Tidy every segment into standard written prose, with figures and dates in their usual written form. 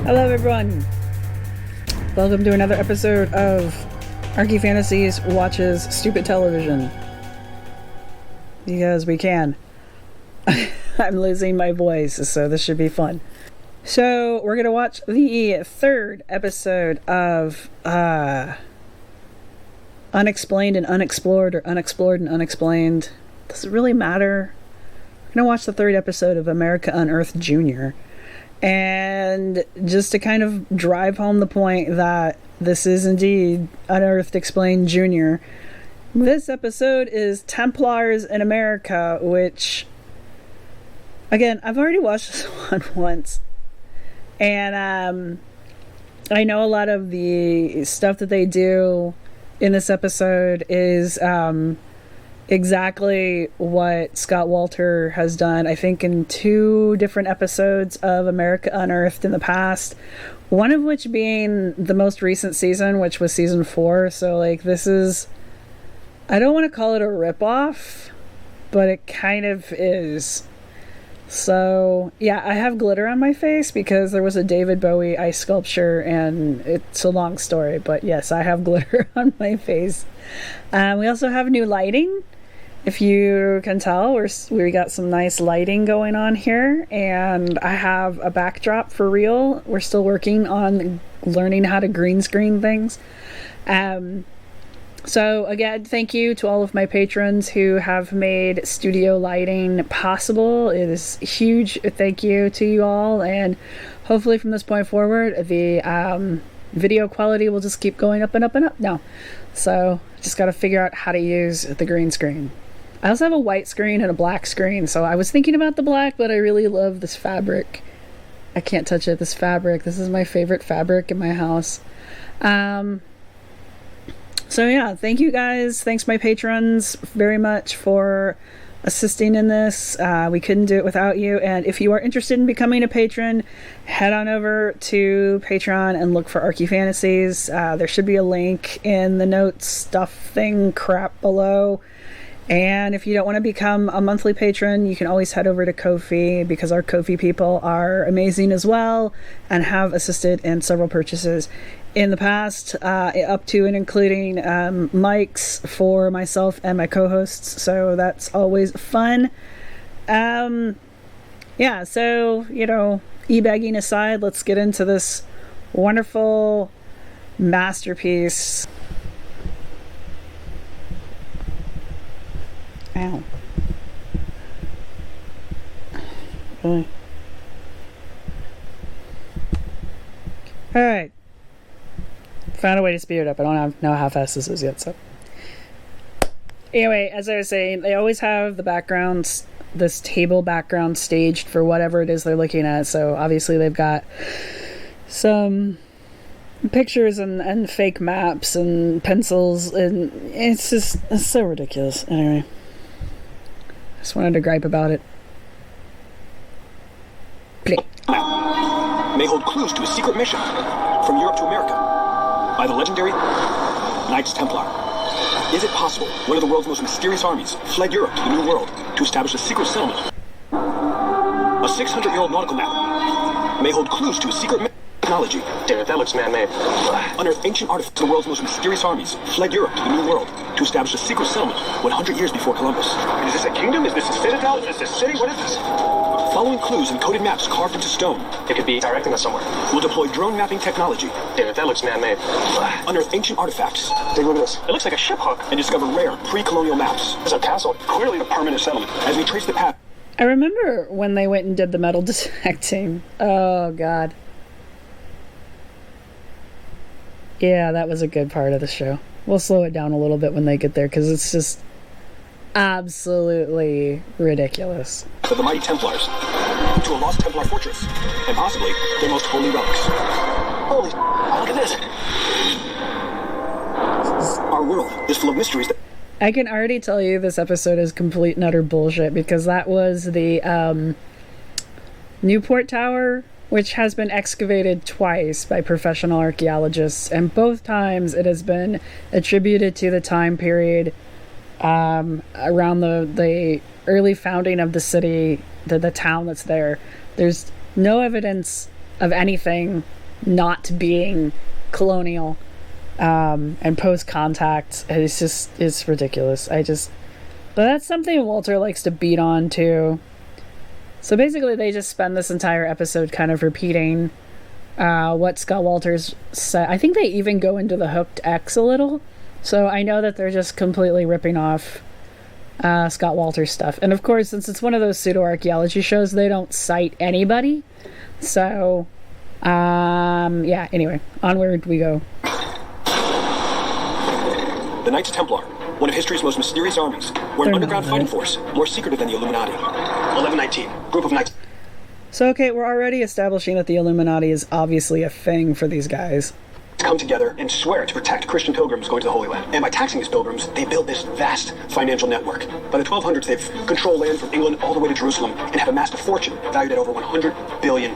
Hello everyone, welcome to another episode of ArchyFantasies Watches Stupid Television, because we can. I'm losing my voice, so this should be fun. So we're gonna watch the third episode of Unexplained and Unexplored, or Unexplored and Unexplained. Does it really matter? We're gonna watch the third episode of America Unearthed Jr. And just to kind of drive home the point that this is indeed Unearthed Explained Jr., this episode is Templars in America, which, again, I've already watched this one once. And I know a lot of the stuff that they do in this episode is exactly what Scott Wolter has done, I think, in 2 different episodes of America Unearthed in the past. One of which being the most recent season, which was season 4. So, like, this is... I don't want to call it a ripoff, but it kind of is. So, yeah, I have glitter on my face because there was a David Bowie ice sculpture, and it's a long story, but yes, I have glitter on my face. We also have new lighting. If you can tell, we got some nice lighting going on here, and I have a backdrop for real. We're still working on learning how to green screen things. So again, thank you to all of my patrons who have made studio lighting possible. It is huge. Thank you to you all, and hopefully from this point forward, the video quality will just keep going up and up and up now. So just got to figure out how to use the green screen. I also have a white screen and a black screen, so I was thinking about the black, but I really love this fabric. I can't touch it. This fabric. This is my favorite fabric in my house. So yeah, thank you guys. Thanks my patrons very much for assisting in this. We couldn't do it without you. And if you are interested in becoming a patron, head on over to Patreon and look for ArchyFantasies. There should be a link in the notes stuff thing crap below. And if you don't want to become a monthly patron, you can always head over to Ko-fi, because our Ko-fi people are amazing as well and have assisted in several purchases in the past, up to and including mics for myself and my co-hosts. So that's always fun. Yeah, so, you know, e-bagging aside, let's get into this wonderful masterpiece. Ow. Really? Alright. Found a way to speed it up. I don't know how fast this is yet, so. Anyway, as I was saying, they always have the backgrounds, this table background staged for whatever it is they're looking at. So obviously they've got some pictures and fake maps and pencils, and it's so ridiculous. Anyway. Just wanted to gripe about it. Play. May hold clues to a secret mission from Europe to America by the legendary Knights Templar. Is it possible one of the world's most mysterious armies fled Europe to the New World to establish a secret settlement? A 600-year-old nautical map may hold clues to a secret technology. Damn it, that looks man-made. Unearthed ancient artifacts. The world's most mysterious armies fled Europe to the New World to establish a secret settlement 100 years before Columbus. Is this a kingdom? Is this a citadel? Is this a city? What is this? Following clues and coded maps carved into stone. It could be directing us somewhere. We'll deploy drone mapping technology. Damn it, that looks man-made. Unearthed ancient artifacts. Take a look at this. It looks like a ship hook. And discover rare pre-colonial maps. There's a castle. Clearly a permanent settlement. As we trace the path. I remember when they went and did the metal detecting. Oh, God. Yeah, that was a good part of the show. We'll slow it down a little bit when they get there, because it's just absolutely ridiculous. Of the mighty Templars to a lost Templar fortress, and possibly their most holy relics. Holy, look at this. Our world is full of mysteries that... I can already tell you this episode is complete and utter bullshit, because that was the Newport Tower, which has been excavated twice by professional archaeologists, and both times it has been attributed to the time period around the early founding of the city, the town that's there. There's no evidence of anything not being colonial and post-contact. It's ridiculous. But that's something Wolter likes to beat on too. So basically they just spend this entire episode kind of repeating what Scott Wolter's said. I think they even go into the Hooked X a little. So I know that they're just completely ripping off Scott Wolter's stuff. And of course, since it's one of those pseudo-archaeology shows, they don't cite anybody. So, yeah, anyway, onward we go. The Knights Templar, one of history's most mysterious armies, were an underground fighting force, more secretive than the Illuminati. 1119, group of knights. So, okay, we're already establishing that the Illuminati is obviously a thing for these guys. Come together and swear to protect Christian pilgrims going to the Holy Land. And by taxing these pilgrims, they build this vast financial network. By the 1200s, they've controlled land from England all the way to Jerusalem and have amassed a fortune valued at over $100 billion.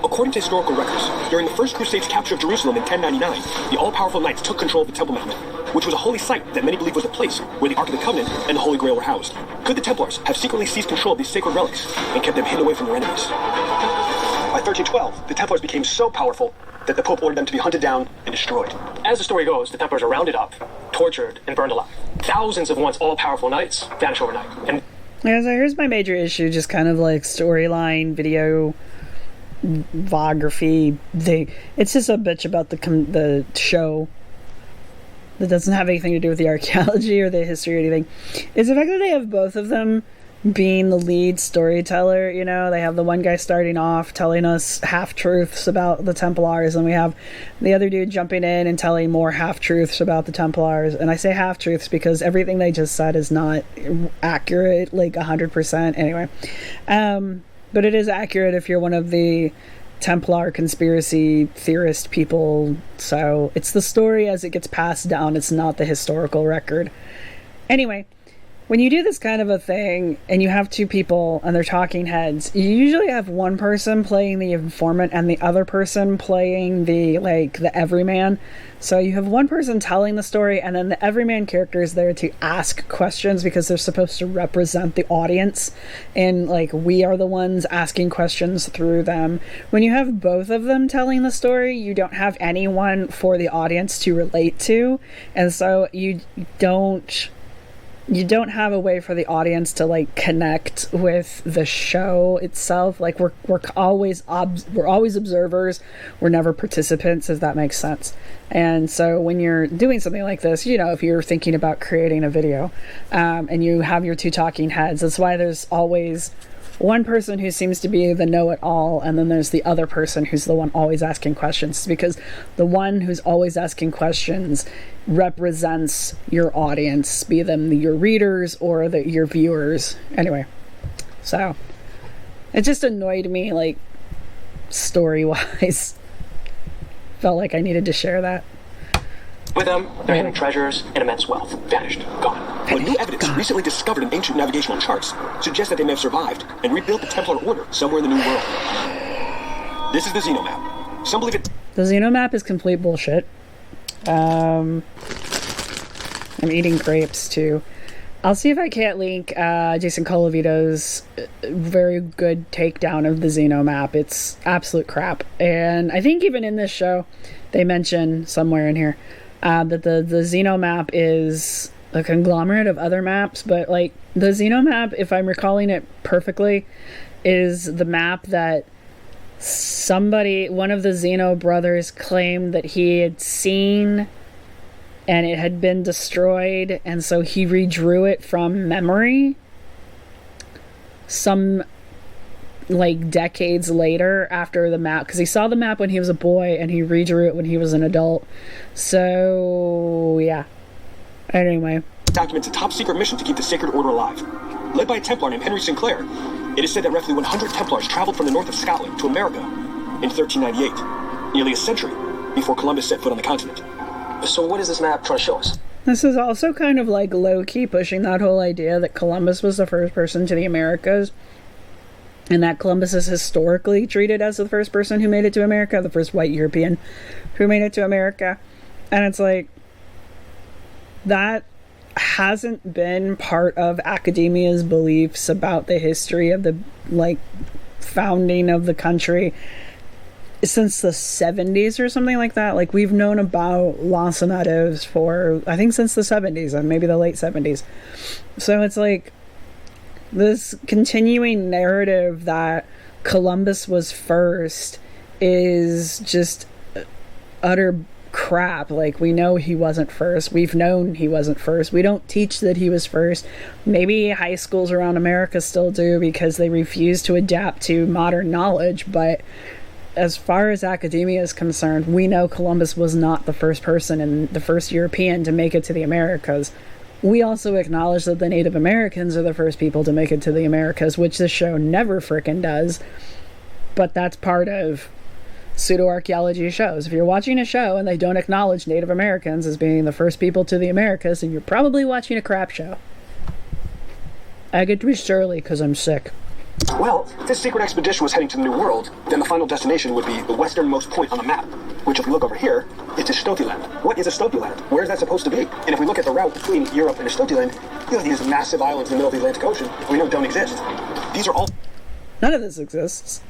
According to historical records, during the First Crusade's capture of Jerusalem in 1099, the all-powerful knights took control of the Temple Mount, which was a holy site that many believed was the place where the Ark of the Covenant and the Holy Grail were housed. Could the Templars have secretly seized control of these sacred relics and kept them hidden away from their enemies? By 1312, the Templars became so powerful that the Pope ordered them to be hunted down and destroyed. As the story goes, the Templars are rounded up, tortured, and burned alive. Thousands of once all-powerful knights vanish overnight. And yeah, so here's my major issue, just kind of like storyline, video, biography thing. It's just a bitch about the show that doesn't have anything to do with the archaeology or the history or anything. It's the fact that they have both of them being the lead storyteller. You know, they have the one guy starting off telling us half-truths about the Templars, and we have the other dude jumping in and telling more half-truths about the Templars. And I say half-truths because everything they just said is not accurate, like 100%. Anyway, but it is accurate if you're one of the Templar conspiracy theorist people. So it's the story as it gets passed down. It's not the historical record. Anyway, when you do this kind of a thing and you have two people and they're talking heads, you usually have one person playing the informant and the other person playing the everyman. So you have one person telling the story, and then the everyman character is there to ask questions because they're supposed to represent the audience, and we are the ones asking questions through them. When you have both of them telling the story, you don't have anyone for the audience to relate to, and so you don't have a way for the audience to connect with the show itself. We're always observers. We're never participants, if that makes sense. And so when you're doing something like this, if you're thinking about creating a video, and you have your two talking heads, that's why there's always one person who seems to be the know-it-all, and then there's the other person who's the one always asking questions, because the one who's always asking questions represents your audience, be them your readers or your viewers. Anyway, so it just annoyed me, story-wise. Felt like I needed to share that. with them, their hidden treasures and immense wealth vanished, gone. But new evidence recently discovered in ancient navigational charts suggests that they may have survived and rebuilt the Templar Order somewhere in the New World. This is the Xenomap. Some believe it... The Xenomap is complete bullshit. I'm eating grapes, too. I'll see if I can't link Jason Colavito's very good takedown of the Xenomap. It's absolute crap. And I think even in this show, they mention somewhere in here that the Xenomap is a conglomerate of other maps. But, like, the Xenomap, if I'm recalling it perfectly, is the map that one of the Xeno brothers claimed that he had seen, and it had been destroyed, and so he redrew it from memory some decades later after the map, because he saw the map when he was a boy and he redrew it when he was an adult. So yeah, anyway, documents a top secret mission to keep the Sacred Order alive. Led by a Templar named Henry Sinclair, it is said that roughly 100 Templars traveled from the north of Scotland to America in 1398, nearly a century before Columbus set foot on the continent. So what is this map trying to show us? This is also kind of low-key pushing that whole idea that Columbus was the first person to the Americas, and that Columbus is historically treated as the first person who made it to America, the first white European who made it to America. And it's that hasn't been part of academia's beliefs about the history of the founding of the country since the 70s or something like that. Like, we've known about Los Meadows for, I think, since the 70s, maybe the late 70s. So it's like this continuing narrative that Columbus was first is just utter crap. Like, we know he wasn't first. We've known he wasn't first. We don't teach that he was first. Maybe high schools around America still do because they refuse to adapt to modern knowledge, but as far as academia is concerned, we know Columbus was not the first person and the first European to make it to the Americas. We also acknowledge that the Native Americans are the first people to make it to the Americas, which this show never frickin' does, but that's part of pseudo-archaeology shows. If you're watching a show and they don't acknowledge Native Americans as being the first people to the Americas, then you're probably watching a crap show. I get to be surly because I'm sick. Well, if this secret expedition was heading to the New World, then the final destination would be the westernmost point on the map, which, if you look over here, is Estotiland. What is Estotiland? Where is that supposed to be? And if we look at the route between Europe and Estotiland, you have these massive islands in the middle of the Atlantic Ocean we know don't exist. These are all... None of this exists.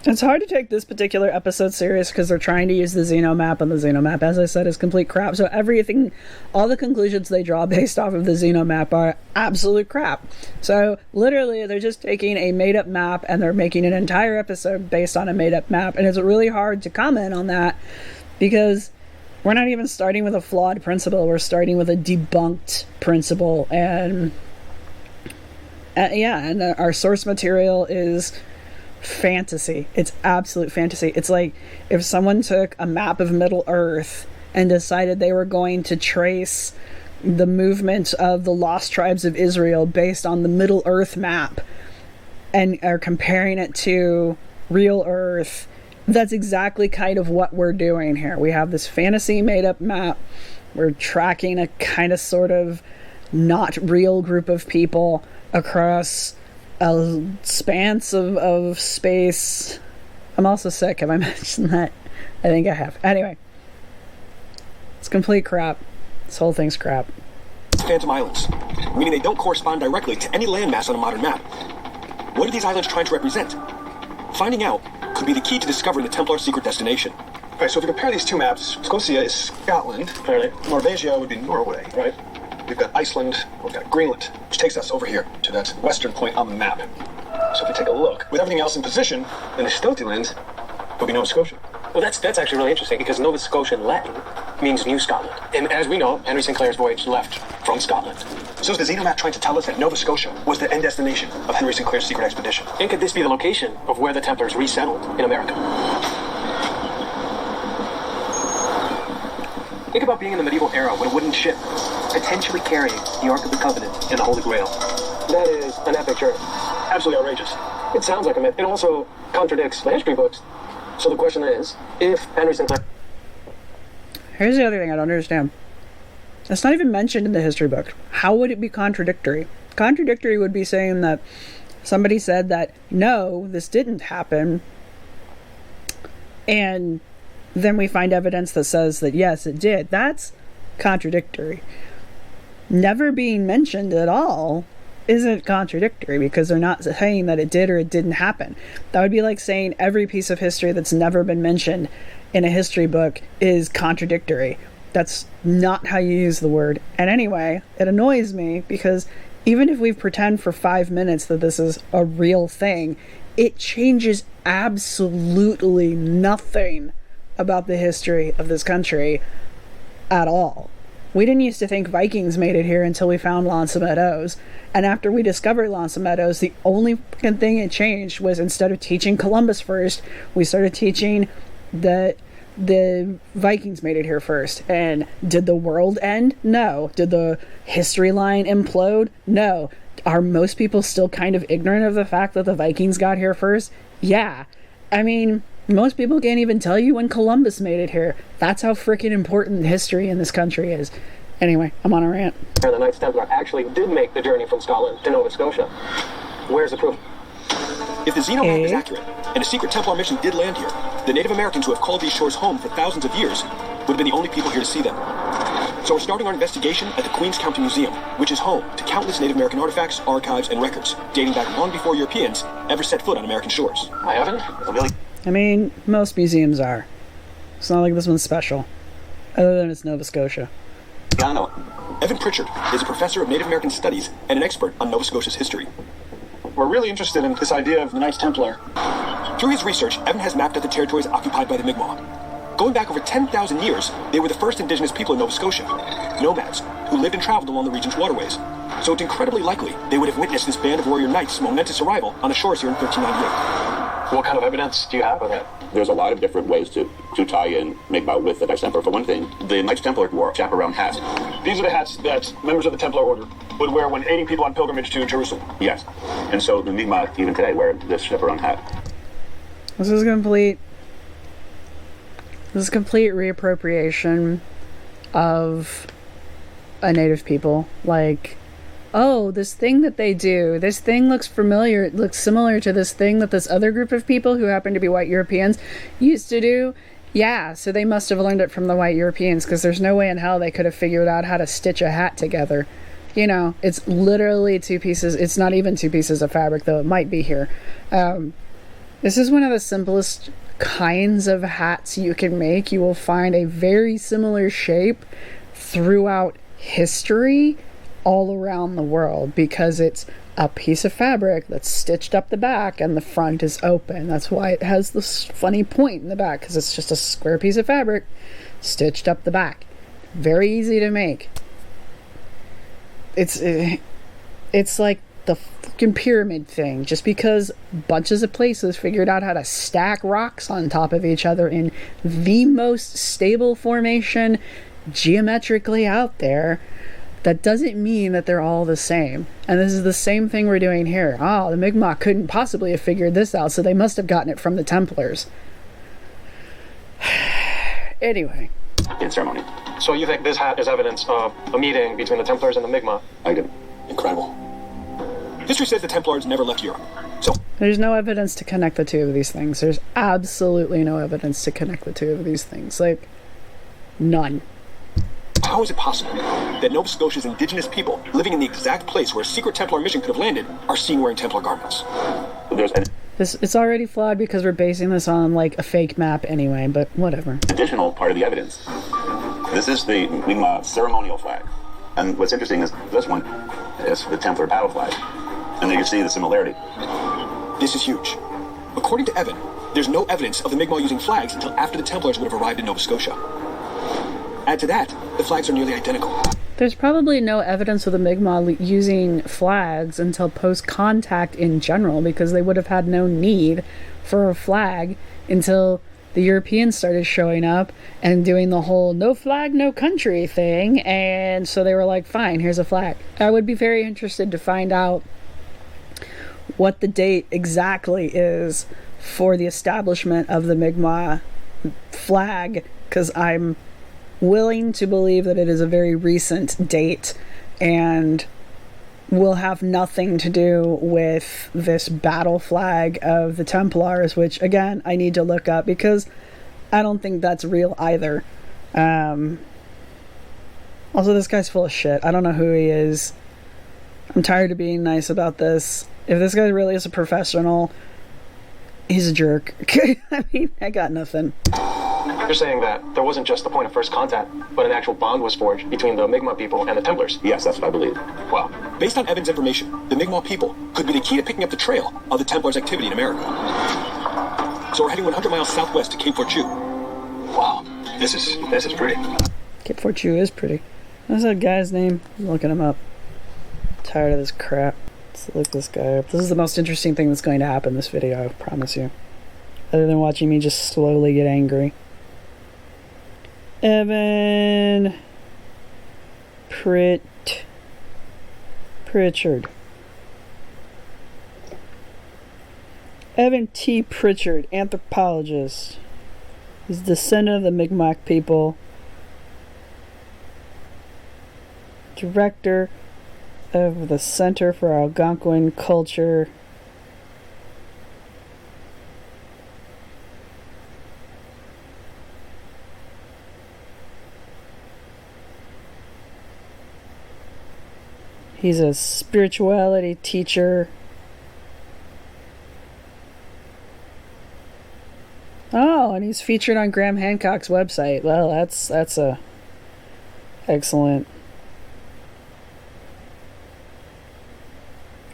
It's hard to take this particular episode serious because they're trying to use the Xenomap, and the Xenomap, as I said, is complete crap. So everything, all the conclusions they draw based off of the Xenomap are absolute crap. So literally, they're just taking a made-up map and they're making an entire episode based on a made-up map, and it's really hard to comment on that because we're not even starting with a flawed principle. We're starting with a debunked principle, and our source material is fantasy. It's absolute fantasy. It's like if someone took a map of Middle Earth and decided they were going to trace the movement of the lost tribes of Israel based on the Middle Earth map and are comparing it to real Earth. That's exactly kind of what we're doing here. We have this fantasy made up map. We're tracking a kind of sort of not real group of people across a span of space. I'm also sick. Have I mentioned that? I think I have. Anyway, it's complete crap. This whole thing's crap. Phantom Islands, meaning they don't correspond directly to any landmass on a modern map. What are these islands trying to represent? Finding out could be the key to discovering the Templar secret destination. All right, so if you compare these two maps, Scotia is Scotland, Clearly. Norvegia would be Norway, right? We've got Iceland, we've got Greenland, which takes us over here to that western point on the map. So if we take a look, with everything else in position, then Estotiland would be Nova Scotia. Well, that's actually really interesting because Nova Scotia in Latin means New Scotland. And as we know, Henry Sinclair's voyage left from Scotland. So is the Xenomap trying to tell us that Nova Scotia was the end destination of Henry Sinclair's secret expedition? And could this be the location of where the Templars resettled in America? Think about being in the medieval era when a wooden ship potentially carrying the Ark of the Covenant and the Holy Grail. That is an epic journey. Absolutely outrageous. It sounds like a myth. It also contradicts the history books. So the question is, if Henry Sinclair... Here's the other thing I don't understand. It's not even mentioned in the history book. How would it be contradictory? Contradictory would be saying that somebody said that, no, this didn't happen, and then we find evidence that says that, yes, it did. That's contradictory. Never being mentioned at all isn't contradictory because they're not saying that it did or it didn't happen. That would be like saying every piece of history that's never been mentioned in a history book is contradictory. That's not how you use the word. And anyway, it annoys me because even if we pretend for 5 minutes that this is a real thing, it changes absolutely nothing about the history of this country at all. We didn't used to think Vikings made it here until we found L'Anse Meadows. And after we discovered L'Anse Meadows, the only fucking thing it changed was instead of teaching Columbus first, we started teaching that the Vikings made it here first. And did the world end? No. Did the history line implode? No. Are most people still kind of ignorant of the fact that the Vikings got here first? Yeah. I mean, most people can't even tell you when Columbus made it here. That's how freaking important history in this country is. Anyway, I'm on a rant. The Knights Templar actually did make the journey from Scotland to Nova Scotia. Where's the proof? If the Xenomap is accurate, and a secret Templar mission did land here, the Native Americans who have called these shores home for thousands of years would have been the only people here to see them. So we're starting our investigation at the Queen's County Museum, which is home to countless Native American artifacts, archives, and records, dating back long before Europeans ever set foot on American shores. I haven't? Really? I mean, most museums are. It's not like this one's special. Other than it's Nova Scotia. Evan Pritchard is a professor of Native American Studies and an expert on Nova Scotia's history. We're really interested in this idea of the Knights Templar. Through his research, Evan has mapped out the territories occupied by the Mi'kmaq. Going back over 10,000 years, they were the first indigenous people in Nova Scotia, nomads, who lived and traveled along the region's waterways. So it's incredibly likely they would have witnessed this band of warrior knights' momentous arrival on the shores here in 1398. What kind of evidence do you have of that? There's a lot of different ways to tie in Mi'kmaq with the Knights Templar. For one thing, the Knights Templar wore chaperone hats. These are the hats that members of the Templar Order would wear when aiding people on pilgrimage to Jerusalem. Yes. And so the Mi'kmaq, even today, wear this chaperone hat. This is complete reappropriation of a native people. Like, oh, this thing that they do, this thing looks familiar, it looks similar to this thing that this other group of people who happen to be white Europeans used to do. Yeah, so they must have learned it from the white Europeans, because there's no way in hell they could have figured out how to stitch a hat together. You know, it's literally two pieces. It's not even two pieces of fabric, though it might be here. This is one of the simplest kinds of hats you can make. You will find a very similar shape throughout history all around the world, because it's a piece of fabric that's stitched up the back and the front is open. That's why it has this funny point in the back, because it's just a square piece of fabric stitched up the back. Very easy to make. It's like the fucking pyramid thing. Just because bunches of places figured out how to stack rocks on top of each other in the most stable formation geometrically out there, that doesn't mean that they're all the same. And this is the same thing we're doing here. Oh, the Mi'kmaq couldn't possibly have figured this out, so they must have gotten it from the Templars. Anyway. In ceremony. So you think this hat is evidence of a meeting between the Templars and the Mi'kmaq? I do. Incredible. History says the Templars never left Europe. So there's no evidence to connect the two of these things. There's absolutely no evidence to connect the two of these things. Like, none. how is it possible that Nova Scotia's indigenous people living in the exact place where a secret Templar mission could have landed are seen wearing Templar garments? It's already flawed because we're basing this on, like, a fake map anyway, but whatever. Additional part of the evidence. This is the Mi'kmaq ceremonial flag. And what's interesting is this one is the Templar battle flag. And then you see the similarity. This is huge. According to Evan, there's no evidence of the Mi'kmaq using flags until after the Templars would have arrived in Nova Scotia. Add to that, the flags are nearly identical. There's probably no evidence of the Mi'kmaq using flags until post-contact in general, because they would have had no need for a flag until the Europeans started showing up and doing the whole no flag, no country thing, and so they were like, fine, here's a flag. I would be very interested to find out what the date exactly is for the establishment of the Mi'kmaq flag, because I'm willing to believe that it is a very recent date and will have nothing to do with this battle flag of the Templars, which, again, I need to look up because I don't think that's real either. Also, this guy's full of shit. I don't know who he is. I'm tired of being nice about this. If this guy really is a professional, he's a jerk. I mean, I got nothing. You're saying that there wasn't just the point of first contact, but an actual bond was forged between the Mi'kmaq people and the Templars? Yes, that's what I believe. Wow. Based on Evan's information, the Mi'kmaq people could be the key to picking up the trail of the Templars' activity in America. So we're heading 100 miles southwest to Cape Fortune. Wow, this is pretty. Cape Fortune is pretty. What's that guy's name? I'm looking him up. I'm tired of this crap. Let's look this guy up. This is the most interesting thing that's going to happen in this video, I promise you. Other than watching me just slowly get angry. Evan Pritchard. Evan T. Pritchard, anthropologist. He's descendant of the Mi'kmaq people. Director of the Center for Algonquin Culture. He's a spirituality teacher. Oh, and he's featured on Graham Hancock's website. Well, that's a excellent.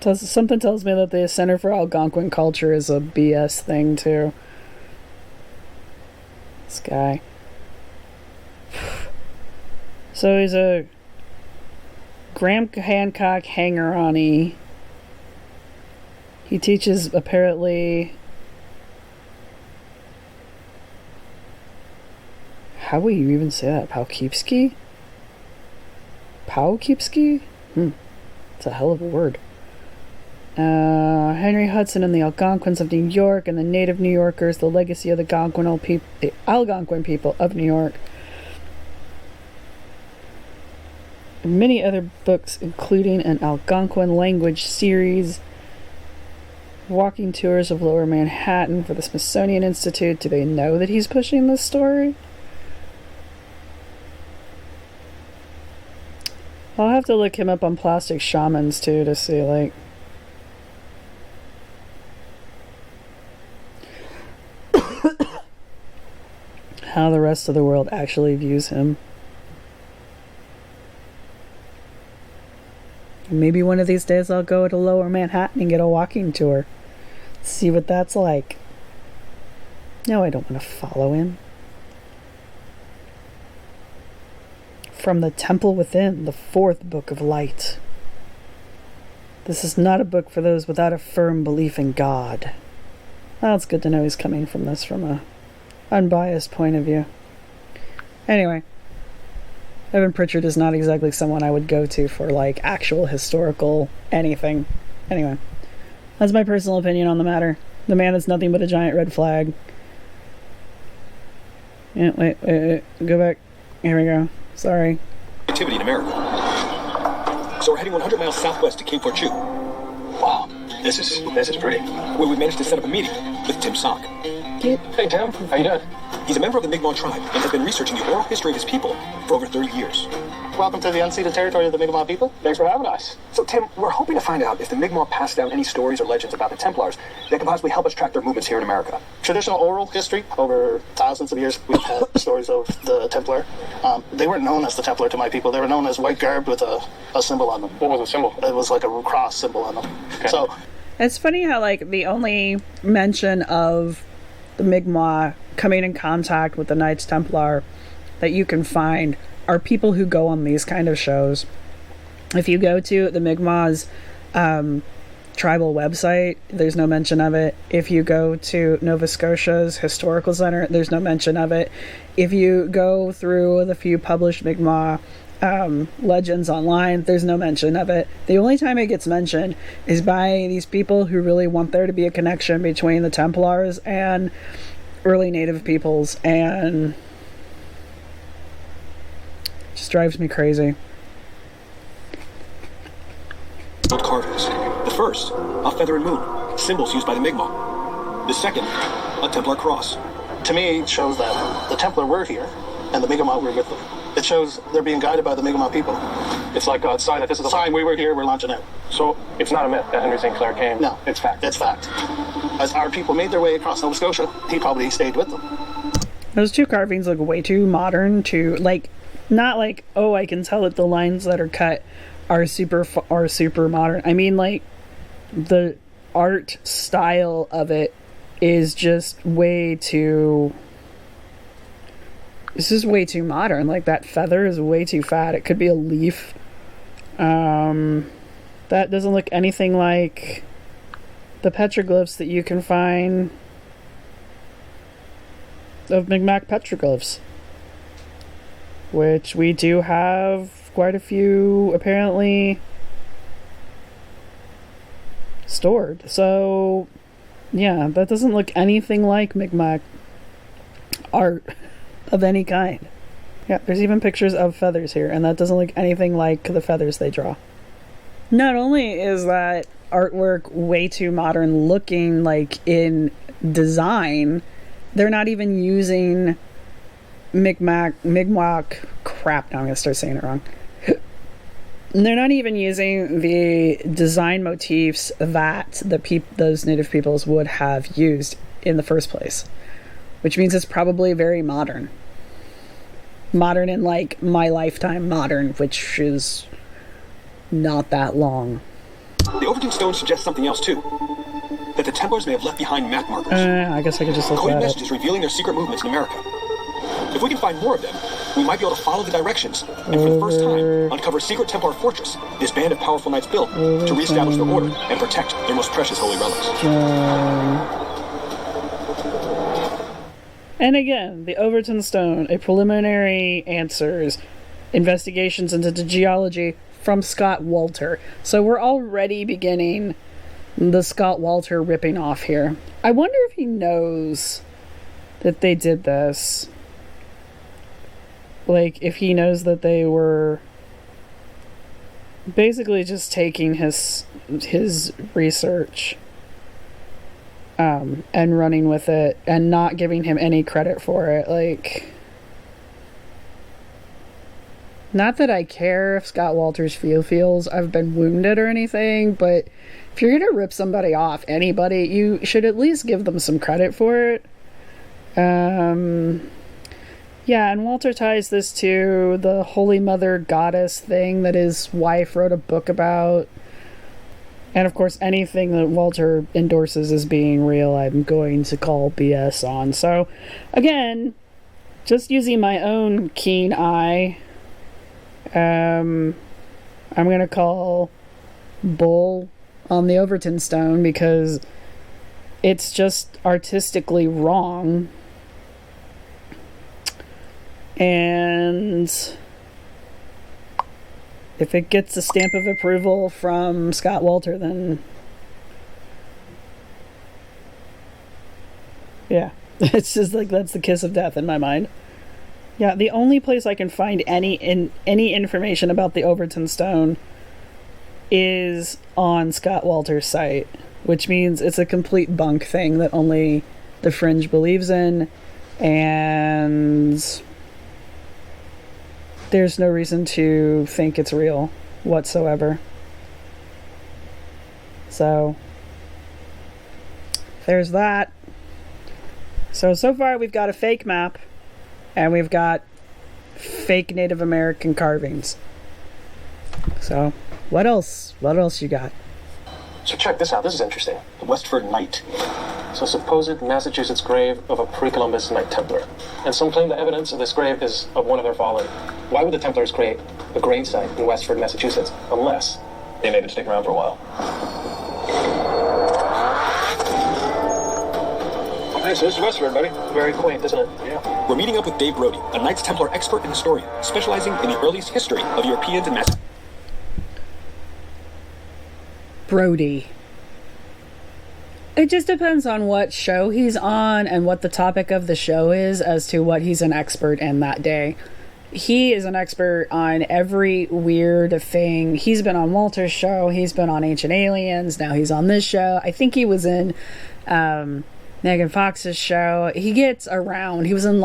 Something tells me that the Center for Algonquin Culture is a BS thing too. This guy. So he's a Graham Hancock hanger-on-y. He teaches, apparently... How will you even say that? Poughkeepsie? Poughkeepsie? It's a hell of a word. Henry Hudson and the Algonquins of New York and the Native New Yorkers, the legacy of the Algonquin people of New York. And many other books, including an Algonquin language series, walking tours of Lower Manhattan for the Smithsonian Institute. Do they know that he's pushing this story? I'll have to look him up on Plastic Shamans too to see, like, how the rest of the world actually views him. Maybe one of these days I'll go to Lower Manhattan and get a walking tour. See what that's like. No, I don't want to follow him. From the Temple Within, the 4th Book of Light. This is not a book for those without a firm belief in God. Well, it's good to know he's coming from this from a unbiased point of view. Anyway, Evan Pritchard is not exactly someone I would go to for, like, actual historical anything. Anyway, that's my personal opinion on the matter. The man is nothing but a giant red flag. Yeah, wait, go back. Here we go. Sorry. Activity in America. So we're heading 100 miles southwest to Cape Fortune. Wow, this is pretty. Where we managed to set up a meeting with Tim Sock. Hey, Tim. How you doing? He's a member of the Mi'kmaq tribe and has been researching the oral history of his people for over 30 years. Welcome to the unceded territory of the Mi'kmaq people. Thanks for having us. So, Tim, we're hoping to find out if the Mi'kmaq passed down any stories or legends about the Templars that can possibly help us track their movements here in America. Traditional oral history, over thousands of years, we've had stories of the Templar. They weren't known as the Templar to my people. They were known as white garb with a symbol on them. What was the symbol? It was like a cross symbol on them. Okay. So, it's funny how, like, the only mention of the Mi'kmaq coming in contact with the Knights Templar that you can find are people who go on these kind of shows. If you go to the Mi'kmaq's tribal website, there's no mention of it. If you go to Nova Scotia's Historical Center, there's no mention of it. If you go through the few published Mi'kmaq legends online, there's no mention of it. The only time it gets mentioned is by these people who really want there to be a connection between the Templars and early native peoples, and it just drives me crazy. Gold carvings. The first, a feather and moon, symbols used by the Mi'kmaq. The second, a Templar cross. to me, it shows that the Templar were here, and the Mi'kmaq were with them. It shows they're being guided by the Mi'kmaq people. It's like God's sign that this is a Sign we were here, we're launching out. So it's not a myth that Henry St. Clair came? No. It's fact. It's fact. As our people made their way across Nova Scotia, he probably stayed with them. Those two carvings look way too modern to, like, not like, oh, I can tell that the lines that are cut are super modern. I mean, like, the art style of it is just way too... This is way too modern. Like, that feather is way too fat. It could be a leaf. That doesn't look anything like the petroglyphs that you can find of Mi'kmaq petroglyphs, which we do have quite a few apparently stored. So yeah, that doesn't look anything like Mi'kmaq art of any kind. Yeah, there's even pictures of feathers here, and that doesn't look anything like the feathers they draw. Not only is that artwork way too modern looking, like in design, they're not even using Mi'kmaq crap. Now I'm going to start saying it wrong. They're not even using the design motifs that those native peoples would have used in the first place, which means it's probably very modern. Modern in, like, my lifetime modern, which is not that long. The Overton Stone suggests something else, too. That the Templars may have left behind map markers. I guess I could just look Coded at messages revealing their secret movements in America. If we can find more of them, we might be able to follow the directions, and for the first time, uncover a secret Templar fortress this band of powerful knights built to reestablish their order and protect their most precious holy relics. And again, the Overton Stone, a preliminary answers, investigations into the geology from Scott Wolter. So we're already beginning the Scott Wolter ripping off here. I wonder if he knows that they did this. Like, if he knows that they were basically just taking his research and running with it and not giving him any credit for it. Like, not that I care if Scott Wolter's feels I've been wounded or anything, but if you're gonna rip somebody off, anybody, you should at least give them some credit for it. Yeah, and Wolter ties this to the Holy Mother Goddess thing that his wife wrote a book about. And of course, anything that Wolter endorses as being real, I'm going to call BS on. So, again, just using my own keen eye, I'm going to call bull on the Overton Stone because it's just artistically wrong. And if it gets a stamp of approval from Scott Wolter, then yeah, it's just like that's the kiss of death in my mind. Yeah, the only place I can find any information about the Overton Stone is on Scott Wolter's site, which means it's a complete bunk thing that only the Fringe believes in, and there's no reason to think it's real whatsoever. So there's that. So far we've got a fake map and we've got fake Native American carvings. So what else you got? So check this out, this is interesting. The Westford Knight. So supposed Massachusetts grave of a pre-Columbus Knight Templar. And some claim the evidence of this grave is of one of their fallen. Why would the Templars create a grave site in Westford, Massachusetts, unless they made it stick around for a while? Hey, so this is Westford, buddy. Very quaint, isn't it? Yeah. We're meeting up with Dave Brody, a Knights Templar expert and historian, specializing in the earliest history of Europeans and Massachusetts. Brody. It just depends on what show he's on and what the topic of the show is as to what he's an expert in that day. He is an expert on every weird thing. He's been on Wolter's show. He's been on Ancient Aliens. Now he's on this show. I think he was in Megan Fox's show. He gets around. He was in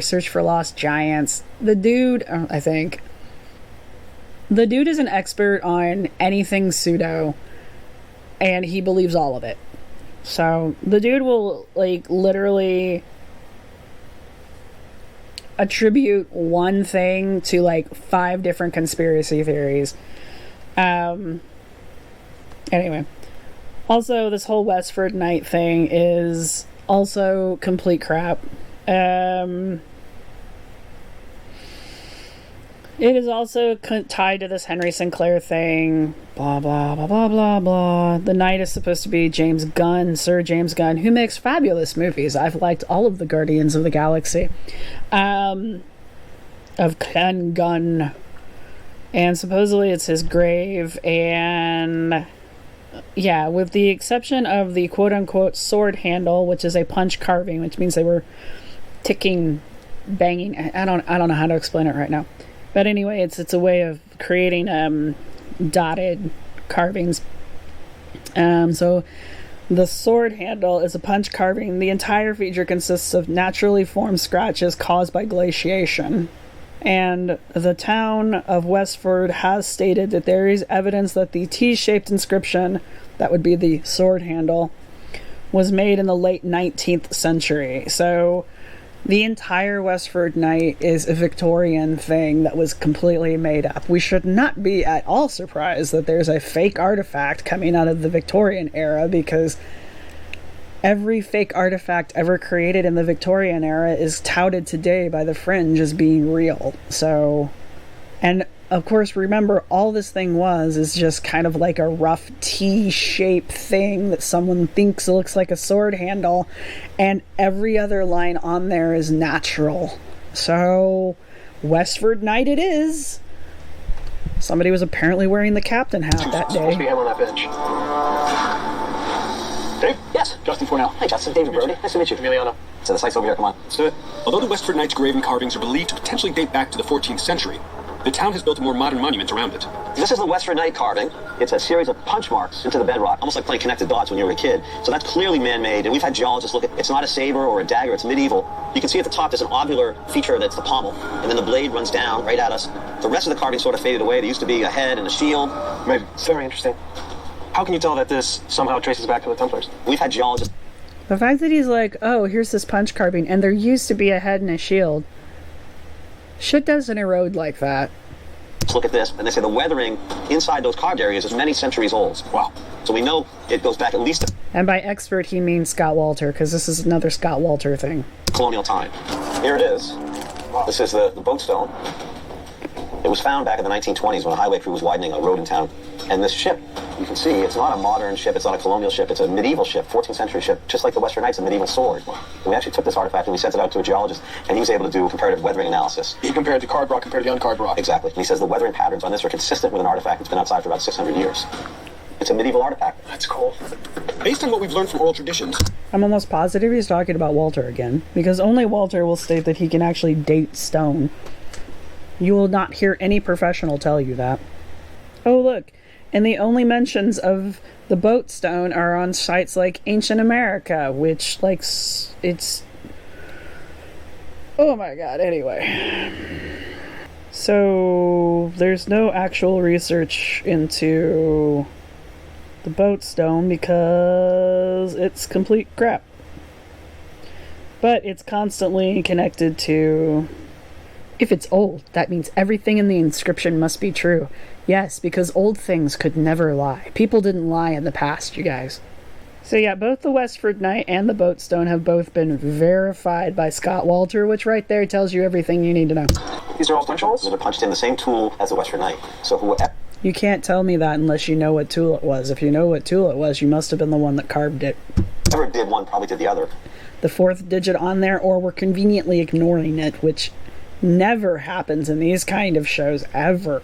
Search for Lost Giants. The dude, I think. The dude is an expert on anything pseudo, and he believes all of it. So the dude will like literally attribute one thing to like 5 different conspiracy theories. Anyway, also this whole Westford Knight thing is also complete crap. It is also tied to this Henry Sinclair thing. Blah, blah, blah, blah, blah, blah. The knight is supposed to be James Gunn, Sir James Gunn, who makes fabulous movies. I've liked all of the Guardians of the Galaxy. Of Ken Gunn. And supposedly it's his grave. And yeah, with the exception of the quote-unquote sword handle, which is a punch carving, which means they were ticking, banging. I don't know how to explain it right now. But anyway, it's a way of creating dotted carvings. So the sword handle is a punch carving. The entire feature consists of naturally formed scratches caused by glaciation. And the town of Westford has stated that there is evidence that the T-shaped inscription, that would be the sword handle, was made in the late 19th century. So the entire Westford Knight is a Victorian thing that was completely made up. We should not be at all surprised that there's a fake artifact coming out of the Victorian era, because every fake artifact ever created in the Victorian era is touted today by the fringe as being real. So, and of course, remember, all this thing is just kind of like a rough T-shaped thing that someone thinks looks like a sword handle, and every other line on there is natural. So, Westford Knight it is. Somebody was apparently wearing the captain hat that day. Supposed to be him on that bench. Dave? Yes. Justin Fornell. Hi, Justin. David Brody. Nice to meet you. Emiliano. So the site's over here. Come on. Let's do it. Although the Westford Knight's grave and carvings are believed to potentially date back to the 14th century, the town has built a more modern monument around it. This is the Westford Knight carving. It's a series of punch marks into the bedrock, almost like playing connected dots when you were a kid. So that's clearly man-made, and we've had geologists look at it. It's not a saber or a dagger, it's medieval. You can see at the top there's an ovular feature that's the pommel, and then the blade runs down right at us. The rest of the carving sort of faded away. There used to be a head and a shield. Maybe. It's very interesting. How can you tell that this somehow traces back to the Templars? We've had geologists. The fact that he's like, oh, here's this punch carving, and there used to be a head and a shield. Shit doesn't erode like that. Look at this, and they say the weathering inside those carved areas is many centuries old. Wow. So we know it goes back at least to And by expert, he means Scott Wolter, because this is another Scott Wolter thing. colonial time. Here it is. This is the boat stone. It was found back in the 1920s when a highway crew was widening a road in town. And this ship, you can see, it's not a modern ship, it's not a colonial ship, it's a medieval ship, 14th century ship, just like the Western Knight's a medieval sword. And we actually took this artifact and we sent it out to a geologist, and he was able to do comparative weathering analysis. He compared the carved rock compared to the uncarved rock. Exactly. And he says the weathering patterns on this are consistent with an artifact that's been outside for about 600 years. It's a medieval artifact. That's cool. Based on what we've learned from oral traditions, I'm almost positive he's talking about Wolter again, because only Wolter will state that he can actually date stone. You will not hear any professional tell you that. Oh, look. And the only mentions of the boat stone are on sites like Ancient America, which, like, it's... Oh my god, anyway. So, there's no actual research into the boat stone because it's complete crap. But it's constantly connected to... If it's old, that means everything in the inscription must be true. Yes, because old things could never lie. People didn't lie in the past, you guys. So yeah, both the Westford Knight and the boat stone have both been verified by Scott Wolter, which right there tells you everything you need to know. These are all punch holes that are punched in the same tool as the Western Knight. So whoever... You can't tell me that unless you know what tool it was. If you know what tool it was, you must have been the one that carved it. Whoever did one probably did the other. The fourth digit on there, or we're conveniently ignoring it, which never happens in these kind of shows, ever.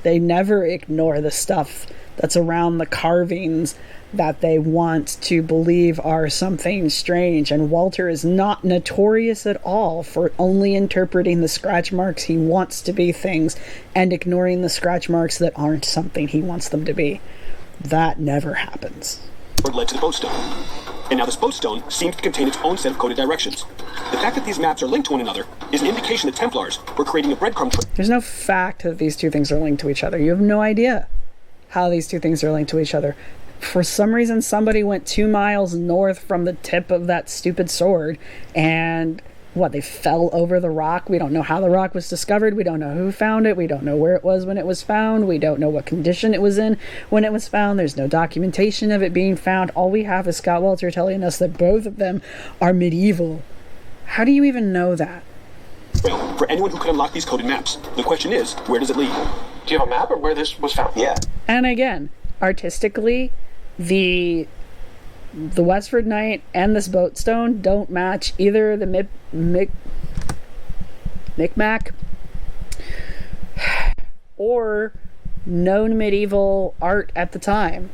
They never ignore the stuff that's around the carvings that they want to believe are something strange. And Wolter is not notorious at all for only interpreting the scratch marks he wants to be things and ignoring the scratch marks that aren't something he wants them to be. That never happens. led to the boat stone. And now this boat stone seems to contain its own set of coded directions. The fact that these maps are linked to one another is an indication that Templars were creating a breadcrumb trail. There's no fact that these two things are linked to each other. You have no idea how these two things are linked to each other. For some reason, somebody went 2 miles north from the tip of that stupid sword, and they fell over the rock. We don't know how the rock was discovered. We don't know who found it. We don't know where it was when it was found. We don't know what condition it was in when it was found. There's no documentation of it being found. All we have is Scott Wolter telling us that both of them are medieval. How do you even know that? Well, for anyone who could unlock these coded maps, the question is, where does it lead? Do you have a map of where this was found? Yeah. And again, artistically, the Westford Knight and this boat stone don't match either the Micmac or known medieval art at the time.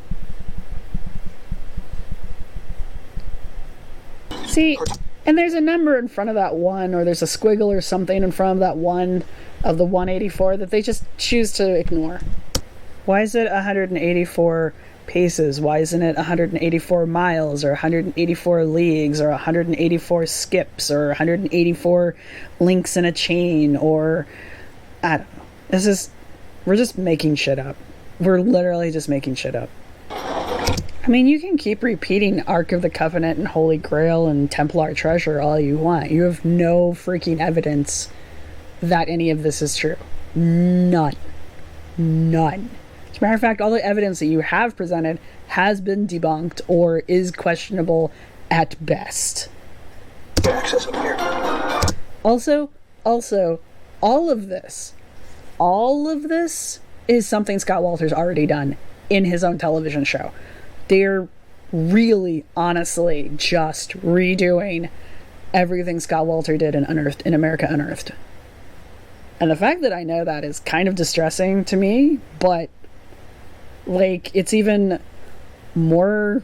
See, and there's a number in front of that one, or there's a squiggle or something in front of that one of the 184 that they just choose to ignore. Why is it 184 paces? Why isn't it 184 miles or 184 leagues or 184 skips or 184 links in a chain? Or I don't know. We're just making shit up. We're literally just making shit up. I mean, you can keep repeating Ark of the Covenant and Holy Grail and Templar treasure all you want. You have no freaking evidence that any of this is true. None. As a matter of fact, all the evidence that you have presented has been debunked or is questionable at best. Access over here. Also, all of this is something Scott Wolter's already done in his own television show. They're really, honestly, just redoing everything Scott Wolter did in America Unearthed. And the fact that I know that is kind of distressing to me, but, like, it's even more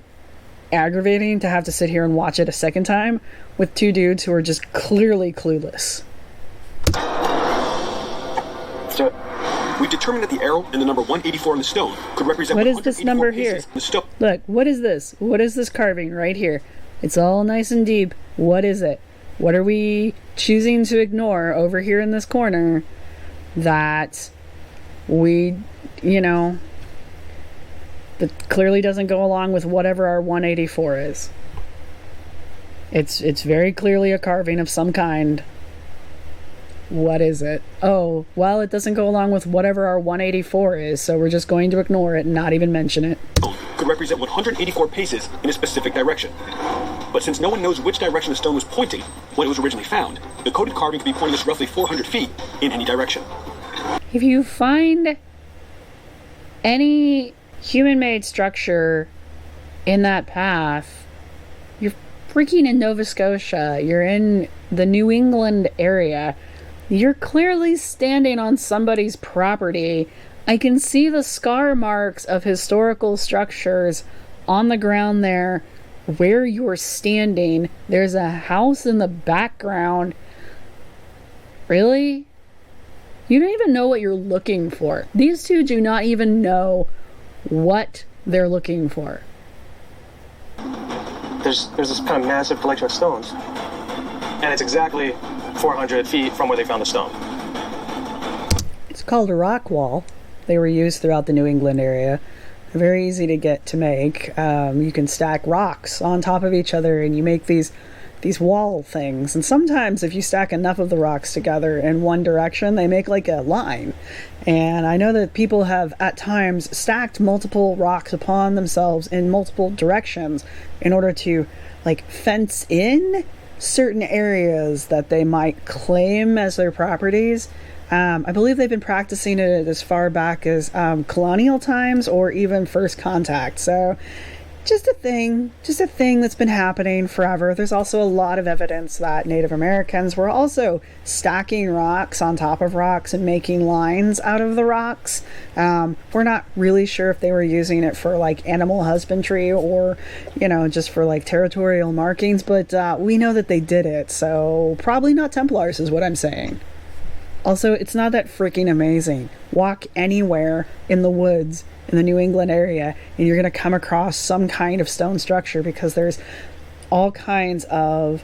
aggravating to have to sit here and watch it a second time with two dudes who are just clearly clueless. So, we've determined that the arrow and the number 184 in the stone could represent what is this number here? Look, what is this? What is this carving right here? It's all nice and deep. What is it? What are we choosing to ignore over here in this corner that we, that clearly doesn't go along with whatever our 184 is? It's very clearly a carving of some kind. What is it? Oh, well, it doesn't go along with whatever our 184 is, so we're just going to ignore it and not even mention it. Could represent 184 paces in a specific direction. But since no one knows which direction the stone was pointing when it was originally found, the coded carving could be pointing us roughly 400 feet in any direction. If you find any human-made structure in that path, you're freaking in Nova Scotia, you're in the New England area, you're clearly standing on somebody's property. I can see the scar marks of historical structures on the ground there where you're standing. There's a house in the background. Really? You don't even know what you're looking for. These two do not even know what they're looking for. There's this kind of massive collection of stones. And it's exactly 400 feet from where they found the stone. It's called a rock wall. They were used throughout the New England area. They're very easy to get to make. You can stack rocks on top of each other and you make these wall things. And sometimes if you stack enough of the rocks together in one direction, they make like a line. And I know that people have at times stacked multiple rocks upon themselves in multiple directions in order to like fence in certain areas that they might claim as their properties. I believe they've been practicing it as far back as colonial times or even first contact. So just a thing that's been happening forever. There's also a lot of evidence that Native Americans were also stacking rocks on top of rocks and making lines out of the rocks. We're not really sure if they were using it for like animal husbandry or, just for like territorial markings, but we know that they did it. So probably not Templars is what I'm saying. Also, it's not that freaking amazing. Walk anywhere in the woods in the New England area and you're going to come across some kind of stone structure because there's all kinds of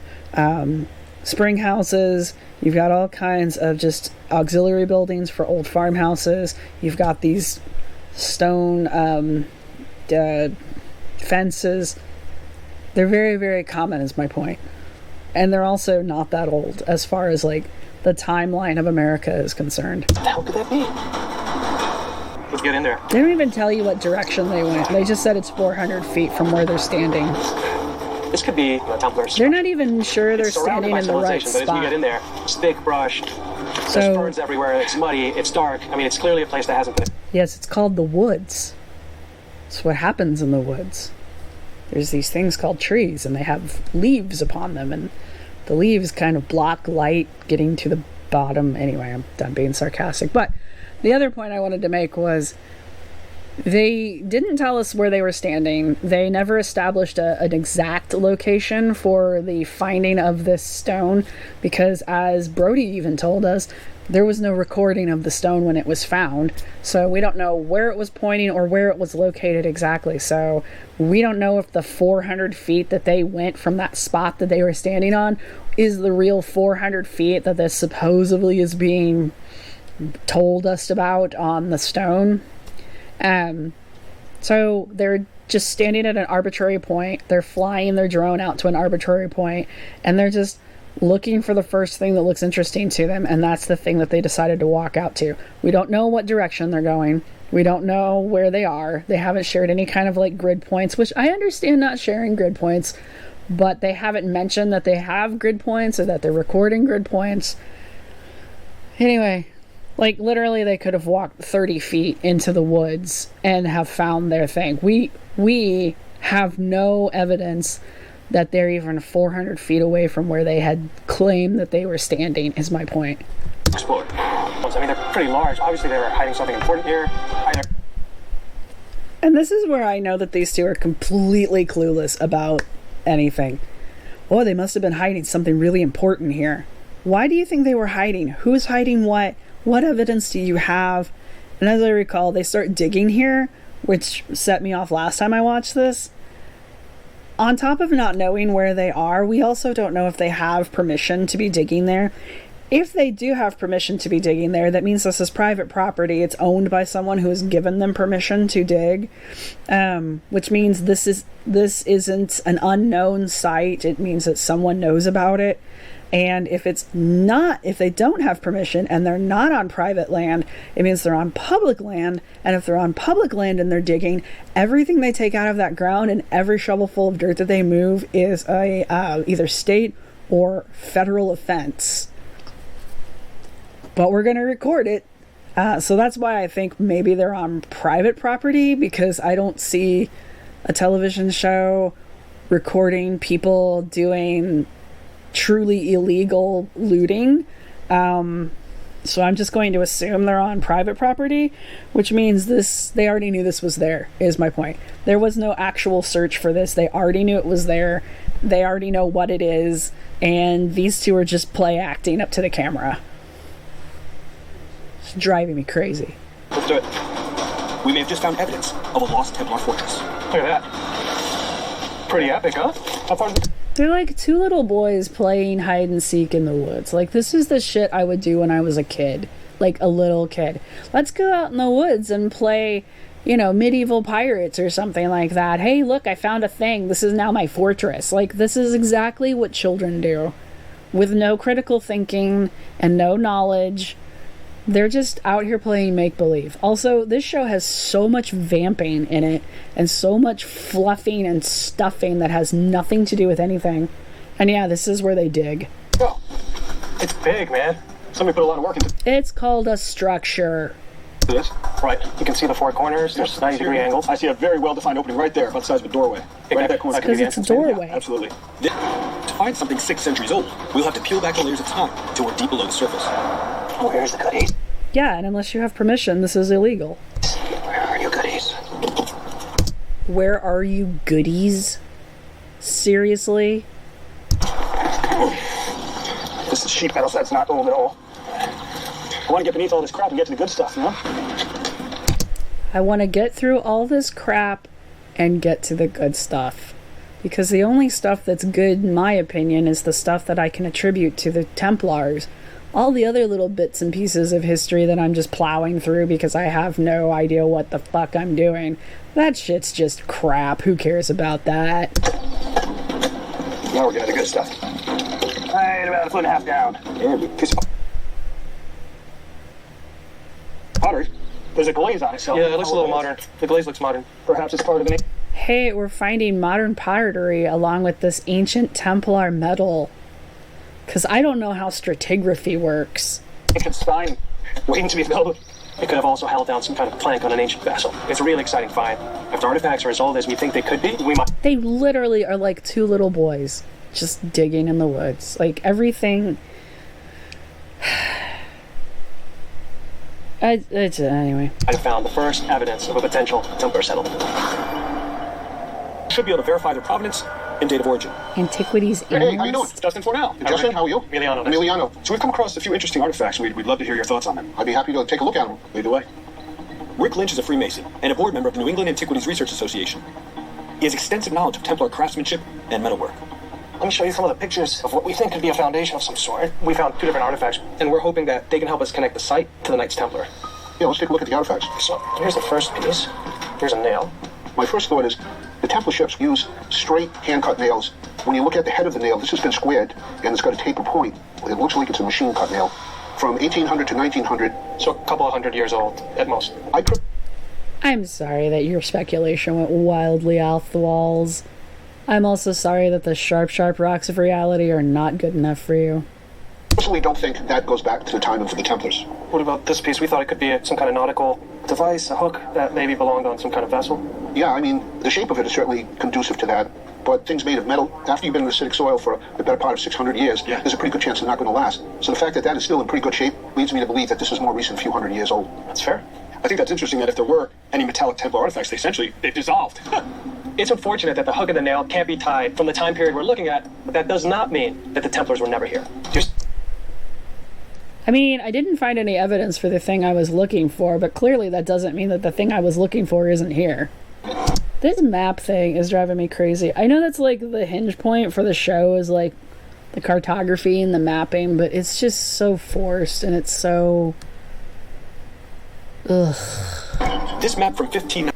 spring houses. You've got all kinds of just auxiliary buildings for old farmhouses. You've got these stone fences. They're very, very common is my point. And they're also not that old as far as like the timeline of America is concerned. What the hell could that be? Let's get in there. They don't even tell you what direction they went. They just said it's 400 feet from where they're standing. This could be the Templars. They're not even sure they're standing in the right spot. But as we get in there, it's thick brush. There's ferns everywhere. It's muddy. It's dark. I mean, it's clearly a place that hasn't been. Yes, it's called the woods. It's what happens in the woods. There's these things called trees, and they have leaves upon them, and the leaves kind of block light getting to the bottom. Anyway, I'm done being sarcastic. But the other point I wanted to make was they didn't tell us where they were standing. They never established an exact location for the finding of this stone because, as Brody even told us, there was no recording of the stone when it was found. So we don't know where it was pointing or where it was located exactly. So we don't know if the 400 feet that they went from that spot that they were standing on is the real 400 feet that this supposedly is being told us about on the stone. So they're just standing at an arbitrary point. They're flying their drone out to an arbitrary point, and they're just looking for the first thing that looks interesting to them, and that's the thing that they decided to walk out to. We don't know what direction they're going. We don't know where they are. They haven't shared any kind of like grid points, which I understand not sharing grid points, but they haven't mentioned that they have grid points or that they're recording grid points. Anyway, like literally they could have walked 30 feet into the woods and have found their thing. We have no evidence that they're even 400 feet away from where they had claimed that they were standing, is my point. Explore. I mean, they're pretty large. Obviously, they were hiding something important here. And this is where I know that these two are completely clueless about anything. Oh, they must have been hiding something really important here. Why do you think they were hiding? Who's hiding what? What evidence do you have? And as I recall, they start digging here, which set me off last time I watched this. On top of not knowing where they are, we also don't know if they have permission to be digging there. If they do have permission to be digging there, that means this is private property. It's owned by someone who has given them permission to dig, which means this isn't an unknown site. It means that someone knows about it. And if they don't have permission and they're not on private land, it means they're on public land. And if they're on public land and they're digging, everything they take out of that ground and every shovelful of dirt that they move is a either state or federal offense. But we're going to record it. So that's why I think maybe they're on private property, because I don't see a television show recording people doing truly illegal looting. So I'm just going to assume they're on private property, which means they already knew this was there, is my point. There was no actual search for this. They already knew it was there. They already know what it is. And these two are just play acting up to the camera. It's driving me crazy. Let's do it. We may have just found evidence of a lost Templar fortress. Look at that. Pretty epic, huh? How far is it? They're like two little boys playing hide and seek in the woods. Like, this is the shit I would do when I was a kid. Like, a little kid. Let's go out in the woods and play, medieval pirates or something like that. Hey, look, I found a thing. This is now my fortress. Like, this is exactly what children do. With no critical thinking and no knowledge. They're just out here playing make-believe. Also, this show has so much vamping in it and so much fluffing and stuffing that has nothing to do with anything. And yeah, this is where they dig. Oh, it's big, man. Somebody put a lot of work into it. It's called a structure. This? Right. You can see the four corners. There's 90-degree angles. I see a very well-defined opening right there, about the size of a doorway. Right at that corner. Because it's a doorway. Yeah, absolutely. To find something 6 centuries old, we'll have to peel back the layers of time till we're deep below the surface. Oh, here's the goodies. Yeah, and unless you have permission, this is illegal. Where are you goodies? Where are you goodies? Seriously? This is sheet metal, so that's not old at all. I want to get beneath all this crap and get to the good stuff, I want to get through all this crap and get to the good stuff. Because the only stuff that's good, in my opinion, is the stuff that I can attribute to the Templars. All the other little bits and pieces of history that I'm just plowing through because I have no idea what the fuck I'm doing, that shit's just crap. Who cares about that? Now we're getting to the good stuff. Right, about a foot and a half down. Pottery. There's a glaze on it, so... Yeah, it looks a little modern. The glaze looks modern. Perhaps it's part of an... Hey, we're finding modern pottery along with this ancient Templar metal. Because I don't know how stratigraphy works. ancient spine waiting to be filled. It could have also held down some kind of plank on an ancient vessel. It's a really exciting find. If the artifacts are as old as we think they could be, we might... They literally are like two little boys just digging in the woods. Like, everything... anyway. I found the first evidence of a potential Templar settlement. Should be able to verify their provenance and date of origin. Antiquities Hey, how you doing? Justin Fornell. Justin, how are you? Emiliano. So we've come across a few interesting artifacts. We'd love to hear your thoughts on them. I'd be happy to take a look at them. Lead the way. Rick Lynch is a Freemason and a board member of the New England Antiquities Research Association. He has extensive knowledge of Templar craftsmanship and metalwork. Let me show you some of the pictures of what we think could be a foundation of some sort. We found two different artifacts, and we're hoping that they can help us connect the site to the Knights Templar. Yeah, let's take a look at the artifacts. So, here's the first piece. Here's a nail. My first thought is, The Templar ships use straight hand-cut nails. When you look at the head of the nail, this has been squared, and it's got a taper point. It looks like it's a machine-cut nail. From 1800 to 1900. So a couple of 100 years old, at most. I'm sorry that your speculation went wildly off the walls. I'm also sorry that the sharp rocks of reality are not good enough for you. I personally don't think that goes back to the time of the Templars. What about this piece? We thought it could be some kind of nautical device, a hook that maybe belonged on some kind of vessel. Yeah, I mean, the shape of it is certainly conducive to that. But things made of metal, after you've been in acidic soil for the better part of 600 years, there's a pretty good chance they're not going to last. So the fact that that is still in pretty good shape leads me to believe that this is more recent, a few hundred years old. That's fair. I think that's interesting that if there were any metallic Templar artifacts, they've dissolved. It's unfortunate that the hook and the nail can't be tied from the time period we're looking at, but that does not mean that the Templars were never here. I mean, I didn't find any evidence for the thing I was looking for, but clearly that doesn't mean that the thing I was looking for isn't here. This map thing is driving me crazy. I know that's like the hinge point for the show is like the cartography and the mapping, but it's just so forced and it's so... Ugh. This map from 15...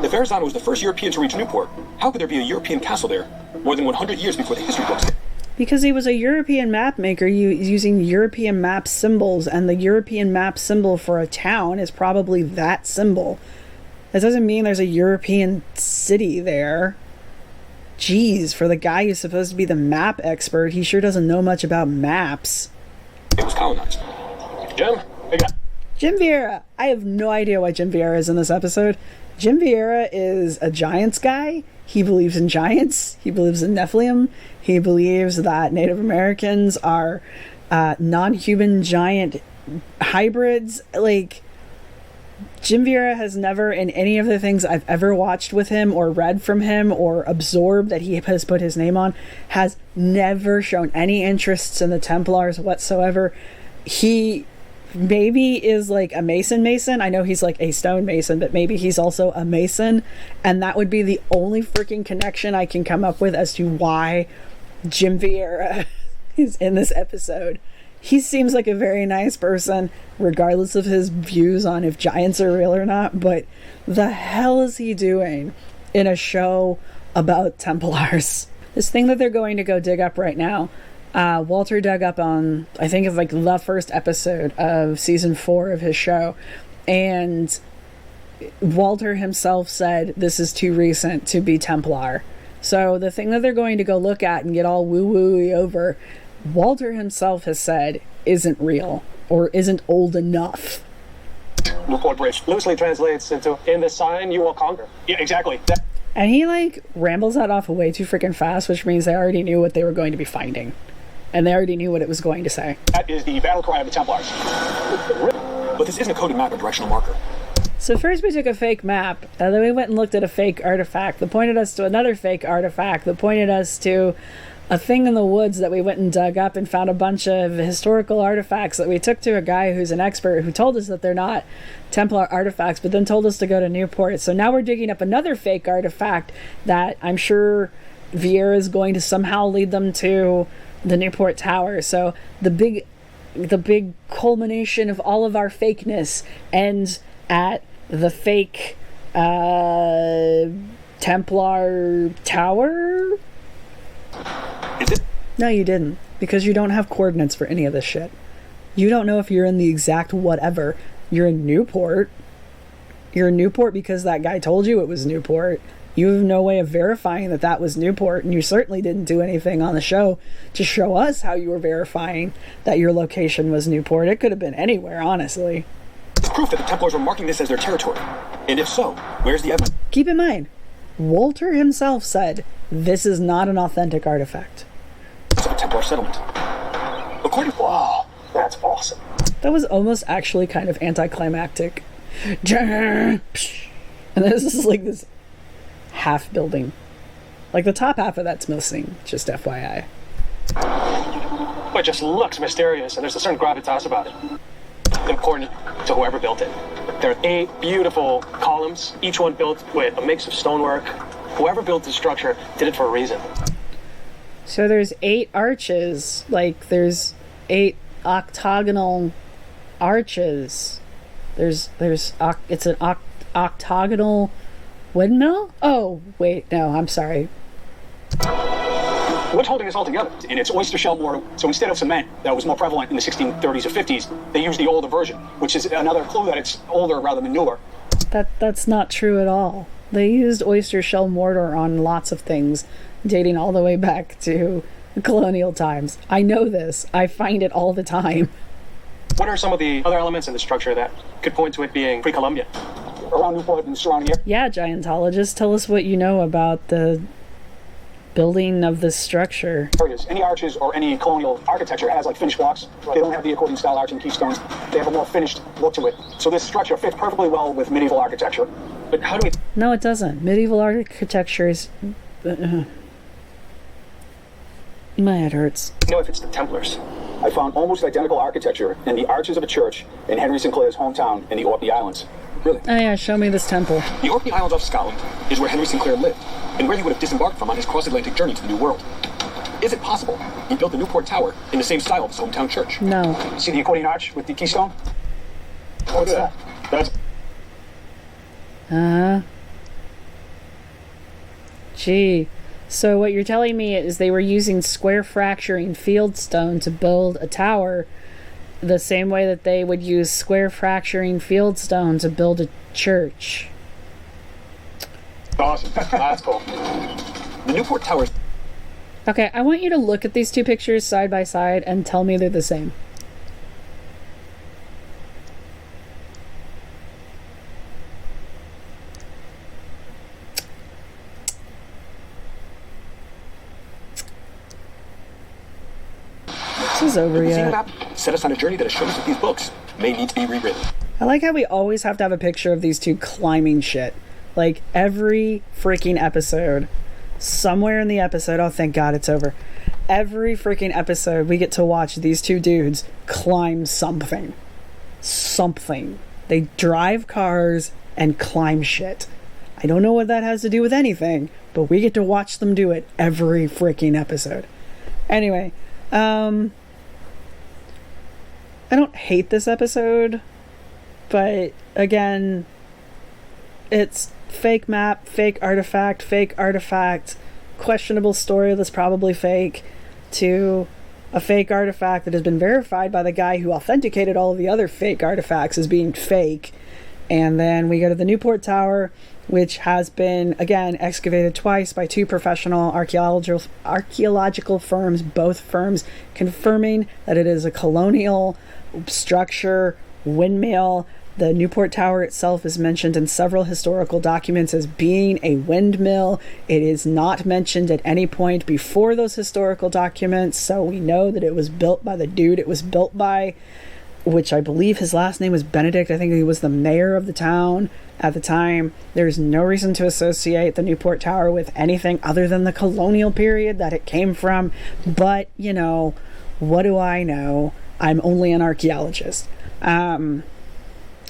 The Verrazano was the first European to reach Newport. How could there be a European castle there? More than 100 years before the history books. Because he was a European map maker using European map symbols, and the European map symbol for a town is probably that symbol. That doesn't mean there's a European city there. Jeez, for the guy who's supposed to be the map expert, he sure doesn't know much about maps. It was colonized. Jim? Jim Vieira. I have no idea why Jim Vieira is in this episode. Jim Vieira is a Giants guy. He believes in giants. He believes in Nephilim. He believes that Native Americans are non-human giant hybrids. Like, Jim Vieira has never, in any of the things I've ever watched with him or read from him or absorbed that he has put his name on, has never shown any interests in the Templars whatsoever. He maybe is like a mason. I know he's like a stonemason, but maybe he's also a mason, and that would be the only freaking connection I can come up with as to why Jim Vieira is in this episode. He seems like a very nice person, regardless of his views on if giants are real or not, but the hell is he doing in a show about Templars? This thing that they're going to go dig up right now, Wolter dug up on, I think it's like the first episode of season 4 of his show, and Wolter himself said this is too recent to be Templar. So the thing that they're going to go look at and get all woo-woo-y over, Wolter himself has said isn't real or isn't old enough. Newport Bridge loosely translates into "in the sign you will conquer." Yeah, exactly. And he like rambles that off way too freaking fast, which means they already knew what they were going to be finding. And they already knew what it was going to say. That is the battle cry of the Templars. But this isn't a coded map or directional marker. So first we took a fake map, and then we went and looked at a fake artifact that pointed us to another fake artifact that pointed us to a thing in the woods that we went and dug up and found a bunch of historical artifacts that we took to a guy who's an expert who told us that they're not Templar artifacts, but then told us to go to Newport. So now we're digging up another fake artifact that I'm sure Vieira is going to somehow lead them to the Newport Tower. So the big culmination of all of our fakeness ends at the fake Templar Tower? No, you didn't, because you don't have coordinates for any of this shit. You don't know if you're in the exact whatever. You're in Newport. You're in Newport because that guy told you it was Newport. You have no way of verifying that that was Newport, and you certainly didn't do anything on the show to show us how you were verifying that your location was Newport. It could have been anywhere, honestly. It's proof that the Templars were marking this as their territory. And if so, where's the evidence? Keep in mind, Wolter himself said this is not an authentic artifact. It's a Templar settlement. According to... Wow, that's awesome. That was almost actually kind of anticlimactic. And this is like this half building. Like the top half of that's missing, just FYI. Well, it just looks mysterious, and there's a certain gravitas about it. Important to whoever built it. There are 8 beautiful columns, each one built with a mix of stonework. Whoever built the structure did it for a reason. So there's 8 arches, like there's 8 octagonal arches. It's an octagonal Windmill? Oh, wait, no, I'm sorry. What's holding this all together? And it's oyster shell mortar. So instead of cement that was more prevalent in the 1630s or 50s, they used the older version, which is another clue that it's older rather than newer. That's not true at all. They used oyster shell mortar on lots of things, dating all the way back to colonial times. I know this. I find it all the time. What are some of the other elements in the structure that could point to it being pre-Columbian? Around Newport and surrounding area. Yeah, giantologist, tell us what you know about the building of this structure. Any arches or any colonial architecture has like finished blocks. They don't have the accordion style arch and keystones. They have a more finished look to it. So this structure fits perfectly well with medieval architecture. But how do we... No, it doesn't. Medieval architecture is... My head hurts. know if it's the Templars? I found almost identical architecture in the arches of a church in Henry Sinclair's hometown in the Orkney Islands. Really? Oh yeah, show me this temple. The Orkney Islands off Scotland is where Henry Sinclair lived, and where he would have disembarked from on his cross-Atlantic journey to the New World. Is it possible he built the Newport Tower in the same style of his hometown church? No. See the accordion arch with the keystone? What's that? That's... Gee. So what you're telling me is they were using square fracturing fieldstone to build a tower the same way that they would use square fracturing fieldstone to build a church. Awesome. That's cool. The Newport Tower... Okay, I want you to look at these two pictures side by side and tell me they're the same. This is over yet. Map set us on a journey that shows that these books may need to be rewritten. I like how we always have to have a picture of these two climbing shit. Like, every freaking episode, somewhere in the episode, oh thank God it's over. Every freaking episode, we get to watch these two dudes climb something. Something. They drive cars and climb shit. I don't know what that has to do with anything, but we get to watch them do it every freaking episode. Anyway, I don't hate this episode, but again, it's fake map, fake artifact, questionable story that's probably fake, to a fake artifact that has been verified by the guy who authenticated all of the other fake artifacts as being fake. And then we go to the Newport Tower, which has been, again, excavated twice by two professional archaeological firms, both firms confirming that it is a colonial structure, windmill. The Newport Tower itself is mentioned in several historical documents as being a windmill. It is not mentioned at any point before those historical documents, so we know that it was built by the dude it was built by, which I believe his last name was Benedict. I think he was the mayor of the town at the time. There's no reason to associate the Newport Tower with anything other than the colonial period that it came from. But, you know, what do I know? I'm only an archaeologist.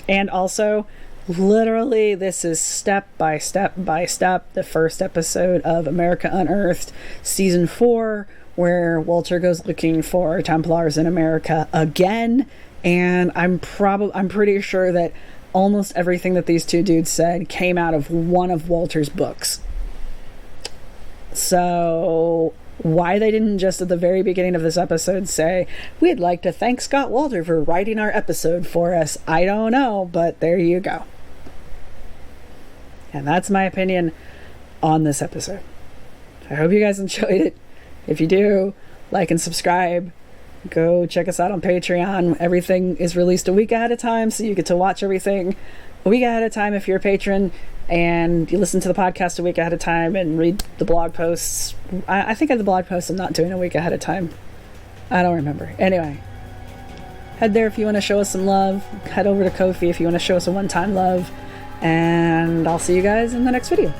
And also, literally, this is step by step by step the first episode of America Unearthed, Season 4, where Wolter goes looking for Templars in America again. And I'm pretty sure that almost everything that these two dudes said came out of one of Wolter's books. So why they didn't just at the very beginning of this episode say, we'd like to thank Scott Wolter for writing our episode for us, I don't know, but there you go. And that's my opinion on this episode. I hope you guys enjoyed it. If you do, like and subscribe. Go check us out on Patreon. Everything is released a week ahead of time, so you get to watch everything a week ahead of time if you're a patron, and you listen to the podcast a week ahead of time and read the blog posts. I think the blog posts I'm not doing a week ahead of time. I don't remember. Anyway, head there if you want to show us some love. Head over to Ko-fi if you want to show us a one-time love. And I'll see you guys in the next video.